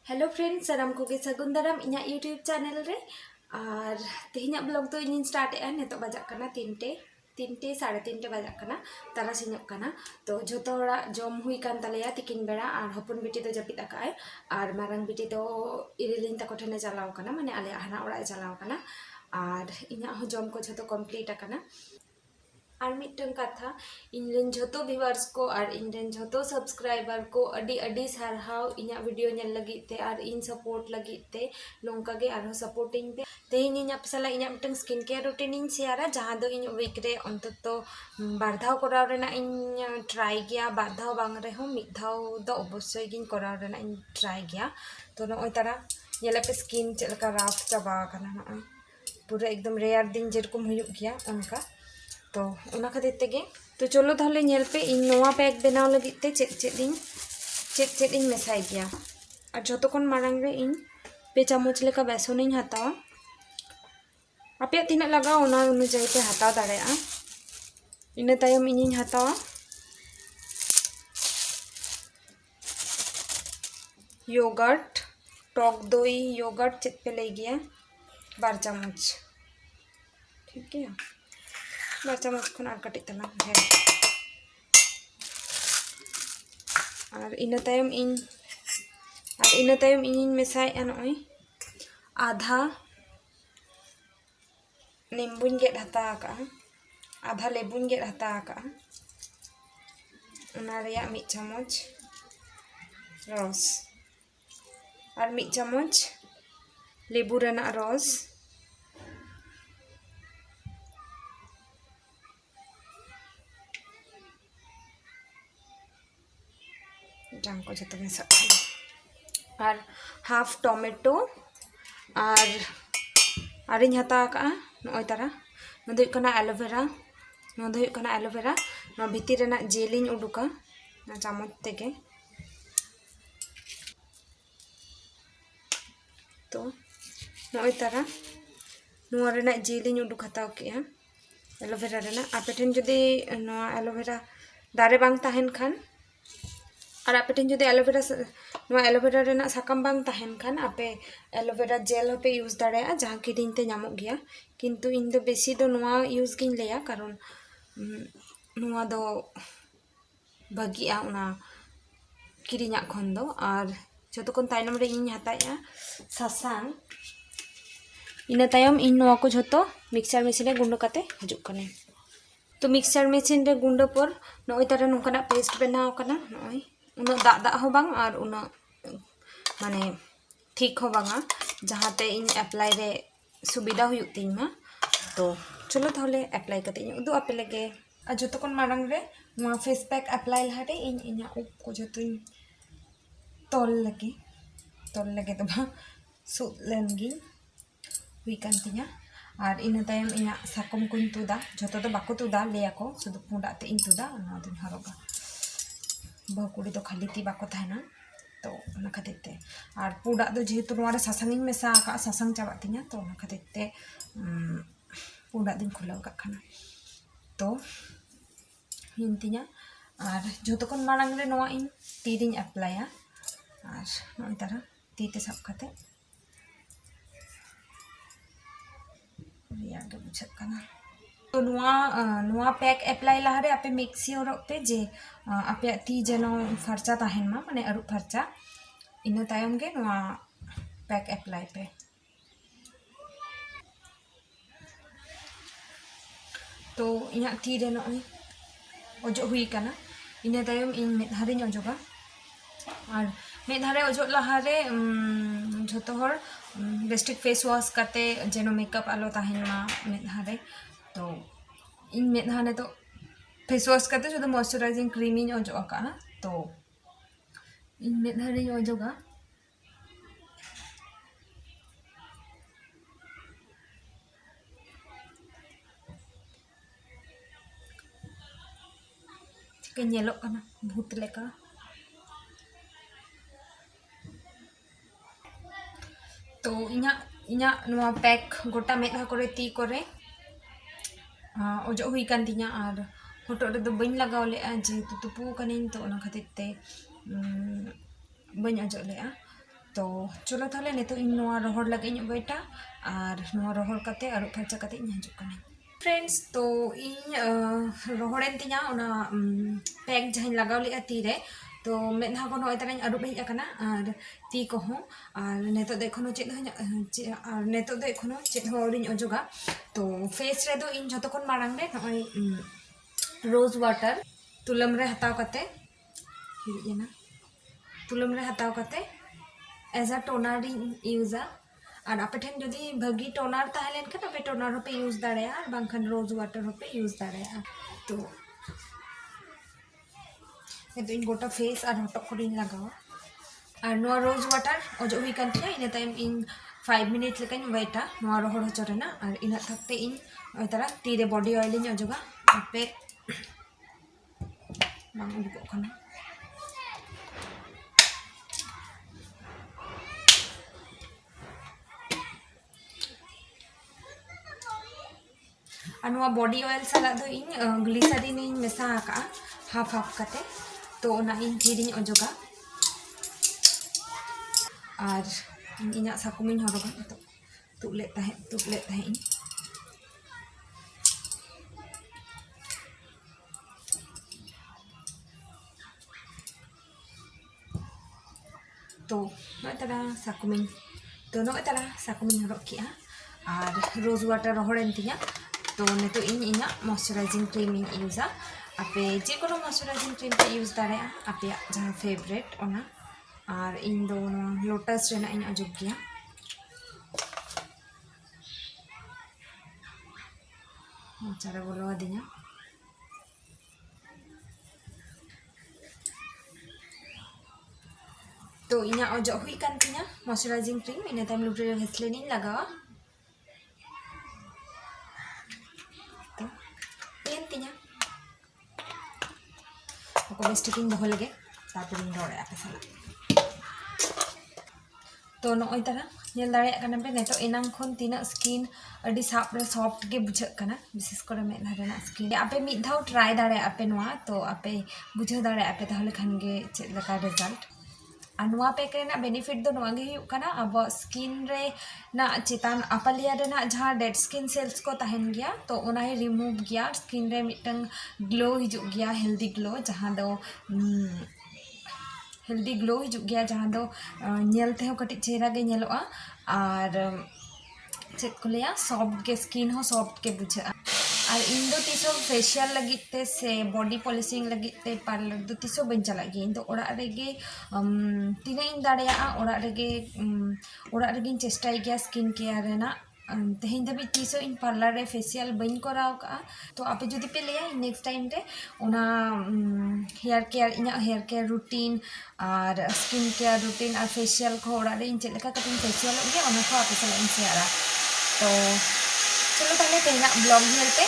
Hello friends साराम को सगुन दाराम इना यूट्यूब चैनल रे और तेहना ब्लॉग तो इन स्टार्ट नित बजा तीनटे साढ़े तीनटे बजा तारासिंग तो जो जम हुई तलेया तिकिन बेड़ा और हपन बिटी तो जपिद आकाय और मारंग बिटी तो इरिलिन तको ठेने चलाव माने आले हाना ओड़ा चलाव और इना जम को जो कमप्लीट और मिट्टन कथा इन जो व्यूअर्स को और इन जो सब्सक्राइबर को अडी अडी सारहाव इना वीडियो नेल लगिते और इन सपोर्ट लगिते नोंका गे आरो सपोर्टिंग पे तेहिन इन आप साला इना मिट्टन स्किन केयर रूटीन इन शेयरा जहां दो इन वीक रे अंततो बारधाव कराव रेना इन ट्राई गया बारधाव बांग रे हो मिधाव दो अवश्य गिन कराव रेना इन ट्राई गया तो नय तारा नेला पे स्किन चलका राफ चाबा kana नय पूरा एकदम रेयर दिन जेरकम हुयुग गया उनका तो उना खातिर तेगे तो चलो ताहले नेल पे इन नोआ पैक बनाव लगित ते चेद इन मेसाय गया और जो खन मारंग रे इन पे चामच लेका बेसन इन हतावा आपे तीना लगा ओना अनुयायी पे हताव दाड़ेया इना तायम इन हतावा योगर्ट टक दई योगर्ट चेद पे लई गया 12 चामच ठीक है 12 चामच खन और कटिज तला ढेर और इन तायम इन मेसाय नय आधा लेबुन गेद हता आधा लेबुन गेद हता उना रेया 1 चामच रस और 1 चामच लेबू रेना रस जान को जो मेसा और हाफ टमेटो और इन हता नय तारा एलोवेरा एलोवेरा भीतर रेना जेल इन उडुका चामच तेगे तो नय तारा रेना जेल इन उडुक हताव के एलोवेरा रेना आपे ठेन जुदी एलोवेरा दारे बांग ताहेन खान और आपे ठेन जुदी एलोवेरा रेना साकाम बांग ताहेन खान आपे एलोवेरा जेल होपे यूज दाड़ेया जहाँ किरिंग ते नामोग गया किंतु इन दो बेसी दो यूज गिन लेया कारण नुआ दो भागिया उना किरिंगा खन दो और जो खन तायनम रे इन हताया सासांग इना तायम इन नुआ को जो मिक्सर मेसिन रे गुंडो काते हजुग कने तो मिक्सर मेसिन रे गुंडो पर नय तारा नोंकाना पेस्ट बनाव कना नय उना दा हो बांग और उना माने ठीक हो बांगा जहाते इन अप्लाई रे सुविधा हुयुग तिन मा तो चलो ताहले अप्लाई कते इन उदु आपे लगे और जो खन मारंग रे नुआ फेस पैक अप्लाई लहारे इन इना उप को जो तोल लगे तो सुद लेनगी हुई कान तिना और इन तायम इन साकम को तुदा जो तो बाको तुदा लेया को शुद्ध पुंडा ते इन तुदा ना दिन हरोगा बहुकुड़ी तो खाली ती बाको थाना तो ना खातिर ते और पुंडा दो जेहेतु नोआ रे सासांग इन मेसा का सासांग चाबा तिना तो ना खातिर ते पुंडा दिन खुलाव का खाना तो हिन तिना और जो तो खन मारंग रे नोआ इन ती दिन अप्लाया और नय तारा ती ते साब खाते तो नुआ पैक अप्लाई लहारे आपे मिक्सी और पे जे आपे ती जेनो फर्चा ताहेन मा माने अरु फर्चा इन तायम गे नुआ पैक अप्लाई पे तो इना ती रे नय ओजो हुई काना इन तायम इन मेधारे ओजोगा और मेधारे ओजो लहारे जो हर बेस्टिक फेस वाश करते जेनो मेकअप आलो ताहेन मा मेधारे तो इन मेधाने तो फेस वाश करते जो मॉइस्चराइजिंग क्रीम इन ओजो आका तो इन मेधारे ओजोगा के नेलो काना भूत लेका तो इना पैक गोटा मेधा करे ती करे ओजो हुई कान तिना और हटो रे दो बइन लगाव ले जेहेतु तुपु कनिन तो ओना खातिर ते बइन अजो ले तो चलो ताहले नितो इन नोआ रोहड़ लगे इन वेटा और नोआ रोहड़ कते अरुप फरचा कते इन हजु कने फ्रेंड्स। तो इन रोहड़ेन तिया ओना पैक जहां लगाव लिया तीरे तो मेधा को नोय तराኝ अरुप हेज आकना और ती को हो और नेतो दे एखोनो चेद और नेतो दे एखोनो चेद हो औरिñ अजोगा। तो फेस रे दो इन जतो खन मारांग रे नोय रोज वाटर तुलम रे हताव कते हिजना तुलम रे हताव कते एज अ टोनर यूजा और आपे ठेन जदि भागी टोनर ताहेलेन खान आपे टोनर होपे यूज दाड़ेया और बांखान रोज वाटर होपे यूज दाड़ेया। तो इन गोटा फेस और हटक को लगावा और नोआ रोज वाटर अजो हुई कान तिया इन टाइम इन 5 मिनट लेकान वेटा नोआ रोहड़ होचो रेना और इन थकते इन ओइतारा टी रे बॉडी ऑयल इन अजोगा आपे बांग उडुको खाना और बॉडी ऑयल साला दो इन ग्लिसरीन इन मेसा का हाफ हाफ कते तो ना इन फिरिन अजोगा और इना साकुमिन हरोगा तो तुले इन तो नोय तारा साकुमिन हरोग किया और रोज वाटर रोहड़ेन तिया। तो नितो इन इना मॉइस्चराइजिंग क्रीम इन यूजा आपे जे कोनो मॉइस्चराइजिंग क्रीम पे यूज दाड़ेया आपे जहां फेवरेट ओना और इन दो लोटस रेना इन अजुग गया चारा बोलो दिया। तो इना अजो हुई कान तिया मॉइस्चराइजिंग क्रीम इन टाइम लुटे रे वेस्लिन इन लगावा तो पेन तिया को बेस्टिकिंग दोहो लगे तापर इन रोड़े आपे साला। तो नोय तारा नेल दाड़ेया काना पे नेतो एनांग खन तिना स्किन अडी साप रे सॉफ्ट के बुझा काना विशेष करे मेधा रेना स्किन आपे मिद धाव ट्राई दाड़ेया आपे नोआ तो आपे बुझा दाड़ेया आपे ताहले खान गे चेद लका रिजल्ट और नोआ पैक रेना बेनिफिट दो नोआ गे हुयुग काना अब स्किन रे ना चेतान अपर लेयर रेना जहां डेड स्किन सेल्स को ताहेन गया तो ओना ही रिमूव गया स्किन रे मिटंग ग्लो हिजुग गया हेल्दी ग्लो जहां दो हेल्दी ग्लो हिजुग गया जहां दो नेलते हो कटी चेहरा गे नेलोआ और चेक को लिया सॉफ्ट के स्किन हो सॉफ्ट के बुझा और इन दो तीसो फेशियल लगिते से बॉडी पॉलिशिंग लगिते पार्लर दो तीसो बन चला गई इन तो ओड़ा रेगे तीना इन दाड़ेया ओड़ा रेगे चेष्टाई गया स्किन केयर रेना तेहें धाबी तीसो इन पार्लर रे फेशियल बन कराव का। तो आपे जुदी पे लिया नेक्स्ट टाइम रे ओना हेयर केयर रूटीन और स्किन केयर रूटीन और फेशियल को ओड़ा रे इन चेक लेका कटिंग फेशियल गया ओना को आपे साला इन शेयरा। तो चलो ताहले तेना ब्लॉग नेलते